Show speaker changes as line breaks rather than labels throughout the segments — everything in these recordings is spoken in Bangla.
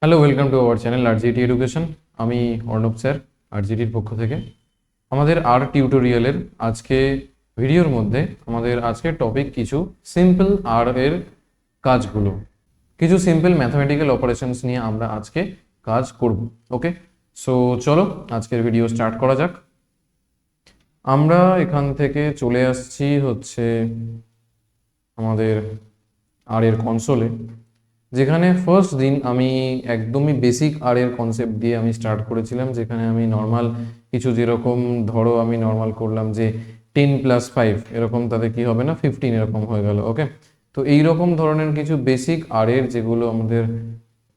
Hello, welcome to our channel RGT education. আমি অর্ণব স্যার, আরজিটির পক্ষ থেকে। আমাদের আর টিউটোরিয়ালের আজকে ভিডিওর মধ্যে আমাদের আজকের টপিক কিছু সিম্পল আর এর কাজগুলো, কিছু সিম্পল ম্যাথমেটিক্যাল অপারেশনস নিয়ে আমরা আজকে কাজ করব। ওকে, সো চলো আজকের ভিডিও স্টার্ট করা যাক। আমরা এখান থেকে চলে আসছি হচ্ছে আমাদের আর এর কনসোলে, যেখানে ফার্স্ট দিন আমি একদমই বেসিক আর এর কনসেপ্ট দিয়ে আমি স্টার্ট করেছিলাম, যেখানে আমি নর্মাল কিছু, যেরকম ধরো আমি নর্মাল করলাম যে 10+5 এরকম, তাতে কি হবে না 15 এরকম হয়ে গেল। ওকে, তো এই রকম ধরনের কিছু বেসিক আর এর যেগুলো আমাদের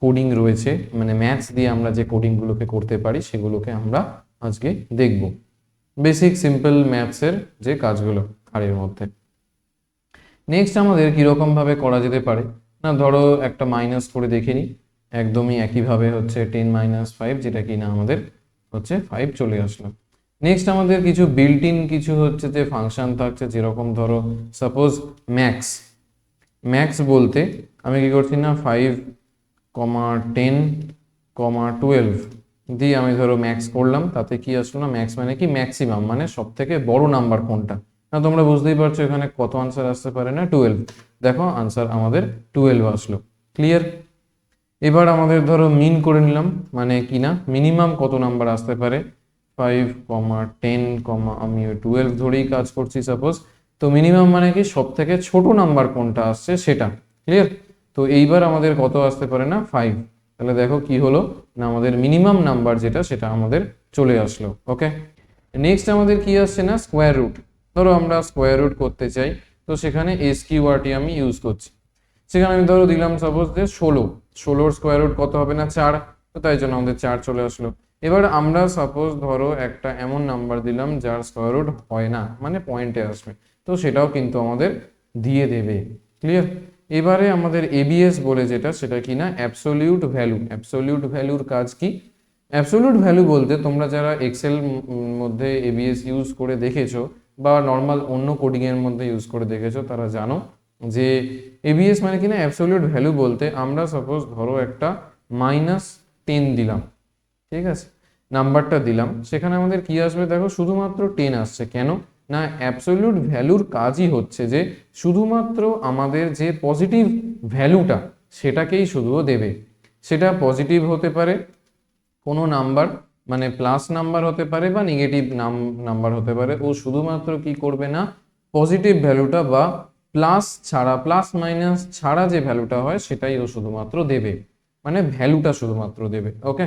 কোডিং রয়েছে, মানে ম্যাথস দিয়ে আমরা যে কোডিংগুলোকে করতে পারি সেগুলোকে আমরা আজকে দেখব। বেসিক সিম্পল ম্যাথসের যে কাজগুলো আর এর মধ্যে। নেক্সট আমাদের কীরকমভাবে করা যেতে পারে না, ধরো একটা মাইনাস করে দেখে নিই। একদমই একইভাবে হচ্ছে 10-5, যেটা কি না আমাদের হচ্ছে 5 চলে আসলো। নেক্সট আমাদের কিছু বিল্ট ইন কিছু হচ্ছে যে ফাংশন থাকছে, যেরকম ধরো সাপোজ ম্যাক্স বলতে আমি কি করছি না 5,10,12 দিয়ে আমি ধরো ম্যাক্স করলাম, তাতে কি আসলো না ম্যাক্স মানে কি ম্যাক্সিমাম, মানে সব থেকে বড় নাম্বার কোনটা। না তোমরা বুঝতেই পারছো এখানে কত আনসার আসতে পারে না 12। দেখো আনসার আমাদের 12 আসলো। ক্লিয়ার? এবার আমাদের ধরো মিন করে নিলাম, মানে কি না মিনিমাম কত নাম্বার আসতে পারে, 5,10, আমি 12 ধরেই কাজ করছি সাপোজ। তো মিনিমাম মানে কি সব থেকে ছোট নাম্বার কোনটা আসছে সেটা। ক্লিয়ার? তো এইবার আমাদের কত আসতে পারে না 5। তাহলে দেখো কি হলো না আমাদের মিনিমাম নাম্বার যেটা সেটা আমাদের চলে আসলো। ওকে, নেক্সট আমাদের কি আসছে না স্কোয়ার রুট। ধরো আমরা স্কোয়ার রুট করতে চাই, তো সেখানে এস কিউআরটি আমি ইউজ করছি। সেখানে আমি ধরো দিলাম সাপোজ যে 16 স্কোয়ার রুট কত হবে না 4, তো তাই জন্য আমাদের 4 চলে আসলো। এবার আমরা সাপোজ ধরো একটা এমন নাম্বার দিলাম যার স্কোয়ার রুট হয় না, মানে পয়েন্টে আসবে, তো সেটাও কিন্তু আমাদের দিয়ে দেবে। ক্লিয়ার? এবারে আমাদের এবিএস বলে যেটা, সেটা কি না অ্যাবসোলিউট ভ্যালু। অ্যাবসোলিউট ভ্যালুর কাজ কি? অ্যাবসোলিউট ভ্যালু বলতে তোমরা যারা এক্সেল মধ্যে এবিএস ইউজ করে দেখেছো বা নর্মাল অন্য কোডিংয়ের মধ্যে ইউজ করে দেখেছো, তারা জানো যে এবিএস মানে কিনা অ্যাবসোলিউট ভ্যালু বলতে আমরা সাপোজ ধরো একটা -10 দিলাম, ঠিক আছে, নাম্বারটা দিলাম, সেখানে আমাদের কি আসবে দেখো শুধুমাত্র 10 আসছে। কেন না অ্যাবসোলিউট ভ্যালুর কাজই হচ্ছে যে শুধুমাত্র আমাদের যে পজিটিভ ভ্যালুটা সেটাকেই শুধুও দেবে। সেটা পজিটিভ হতে পারে কোনো নাম্বার, মানে প্লাস নাম্বার হতে পারে বা নেগেটিভ নাম্বার হতে পারে। ও শুধুমাত্র কি করবে না পজিটিভ ভ্যালুটা বা প্লাস ছাড়া, প্লাস মাইনাস ছাড়া যে ভ্যালুটা হয় সেটাই ও শুধুমাত্র দেবে, মানে ভ্যালুটা শুধুমাত্র দেবে। ওকে,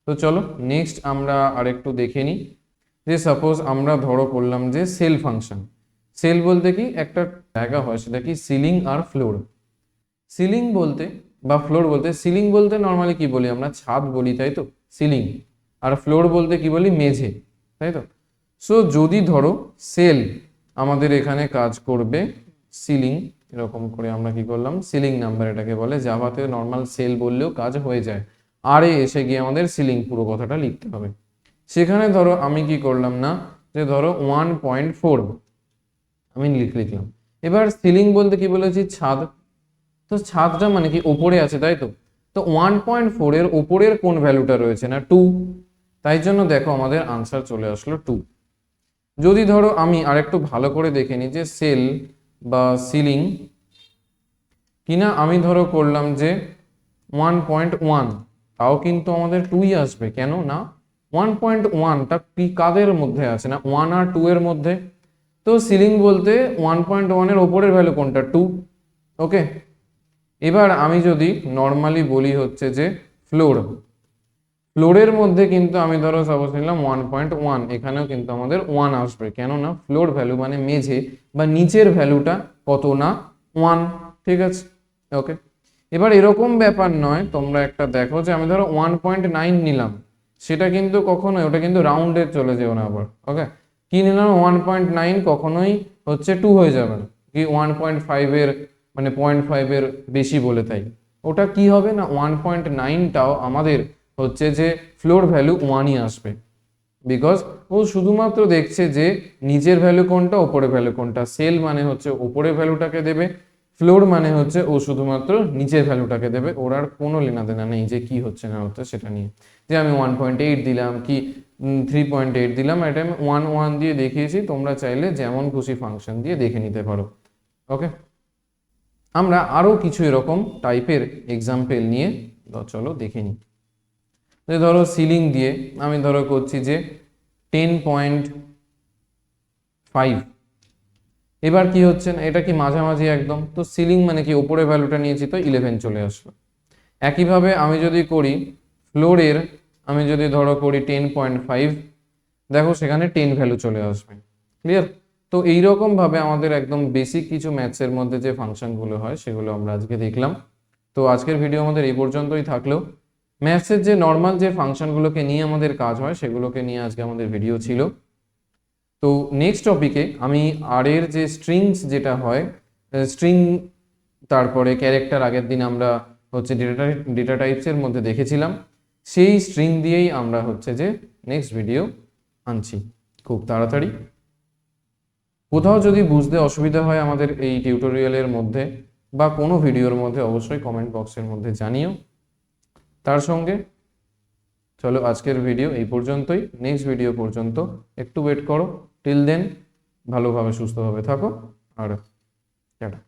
তো চলো নেক্সট আমরা আরেকটু দেখে নিই যে সাপোজ আমরা ধরো করলাম যে সেল ফাংশন। সেল বলতে কি একটা জায়গা হয়, সেটা কি সিলিং আর ফ্লোর। সিলিং বলতে বা ফ্লোর বলতে, সিলিং বলতে নর্মালি কি বলি আমরা ছাদ বলি, তাই তো সিলিং। আর ফ্লোর বলতে কি বলি মেঝে, তাই তো। সো যদি ধরো সেল আমাদের এখানে কাজ করবে সিলিং, এরকম করে আমরা কি করলাম সিলিং নাম্বার এটাকে বলে। জাভাতে নর্মাল সেল বললেও কাজ হয়ে যায়, আরে এসে গিয়ে আমাদের সিলিং পুরো কথাটা লিখতে হবে। সেখানে ধরো আমি কি করলাম না যে ধরো 1.4 আমি লিখলাম। এবার সিলিং বলতে কি বলেছি ছাদ, তো ছাদটা মানে কি ওপরে আছে, তাই তো। তো 1.4 এর ওপরের কোন ভ্যালুটা রয়েছে না 2, তাই জন্য দেখো আমাদের আনসার চলে আসলো 2। যদি ধরো আমি আরেকটু ভালো করে দেখে নিই যে সেল বা সিলিং কিনা আমি ধরো করলাম যে 1.1, তাও কিন্তু আমাদের 2ই আসবে। কেন না 1.1টা কি কাদের মধ্যে আছে না 1 আর 2 এর মধ্যে। তো সিলিং বলতে 1.1 এর ওপরের ভ্যালু কোনটা 2। ওকে, এবার আমি যদি নর্মালি বলি হচ্ছে যে ফ্লোরের মধ্যে কিন্তু আমি ধরো সাপোজ নিলাম 1.1, এখানেও কিন্তু আমাদের 1 আসবে। কেন না ফ্লোর ভ্যালু মানে মেঝে বা নিচের ভ্যালুটা কত না 1। ঠিক আছে, ওকে। এবার এরকম ব্যাপার নয়, তোমরা একটা দেখো যে আমি ধরো 1.9 নিলাম, সেটা কিন্তু কখনোই ওটা কিন্তু রাউন্ডে চলে যেও না আবার। ওকে, কি নিলাম 1.9 কখনোই হচ্ছে 2 হয়ে যাবে না, কি 1.5 এর মানে 0.5 এর বেশি বলে, তাই ওটা কি হবে না 1.9টাও আমাদের হচ্ছে যে ফ্লোর ভ্যালু 1ই আসবে। বিকজ ও শুধুমাত্র দেখছে যে নিচের ভ্যালু কোনটা ওপরের ভ্যালু কোনটা। সেল মানে হচ্ছে ওপরের ভ্যালুটাকে দেবে, ফ্লোর মানে হচ্ছে ও শুধুমাত্র নিচের ভ্যালুটাকে দেবে, ওর আর কোনো লেনাদেনা নেই যে কি হচ্ছে না হচ্ছে সেটা নিয়ে। যে আমি 1.8 দিলাম কি 3.8 দিলাম, এটা আমি 1 দিয়ে দেখিয়েছি, তোমরা চাইলে যেমন খুশি ফাংশন দিয়ে দেখে নিতে পারো। ওকে, আমরা আরও কিছু এরকম টাইপের এক্সাম্পল নিয়ে চলো দেখে নিই। যে ধরো সিলিং দিয়ে আমি ধরো করছি যে 10.5, এবার কি হচ্ছে না, এটা কি মাঝামাঝি একদম, তো সিলিং মানে কি ওপরে ভ্যালুটা নিয়েছি তো 11 চলে আসলো। একইভাবে আমি যদি করি ফ্লোরের, আমি যদি ধরো করি 10.5, দেখো সেখানে 10 ভ্যালু চলে আসবে। ক্লিয়ার? তো এইরকম ভাবে আমাদের একদম বেসিক কিছু ম্যাথসের মধ্যে যে ফাংশনগুলো হয় সেগুলো আমরা আজকে দেখলাম। তো আজকের ভিডিও আমাদের এই পর্যন্তই থাকলো। ম্যাথসের যে নর্মাল যে ফাংশনগুলোকে নিয়ে আমাদের কাজ হয় সেগুলোকে নিয়ে আজকে আমাদের ভিডিও ছিল। তো নেক্সট টপিকে আমি আর এর যে স্ট্রিংস যেটা হয়, স্ট্রিং তারপরে ক্যারেক্টার আগের দিন আমরা হচ্ছে ডেটা টাইপসের মধ্যে দেখেছিলাম, সেই স্ট্রিং দিয়েই আমরা হচ্ছে যে নেক্সট ভিডিও আনছি খুব তাড়াতাড়ি। কোথাও যদি বুঝতে অসুবিধা হয় আমাদের এই টিউটোরিয়ালের মধ্যে বা কোনো ভিডিওর মধ্যে, অবশ্যই কমেন্ট বক্সের মধ্যে জানিও। তার সঙ্গে চলো আজকের ভিডিও এই পর্যন্তই, নেক্সট ভিডিও পর্যন্ত একটু ওয়েট করো। টিল দেন ভালোভাবে সুস্থভাবে থাকো আর টাটা।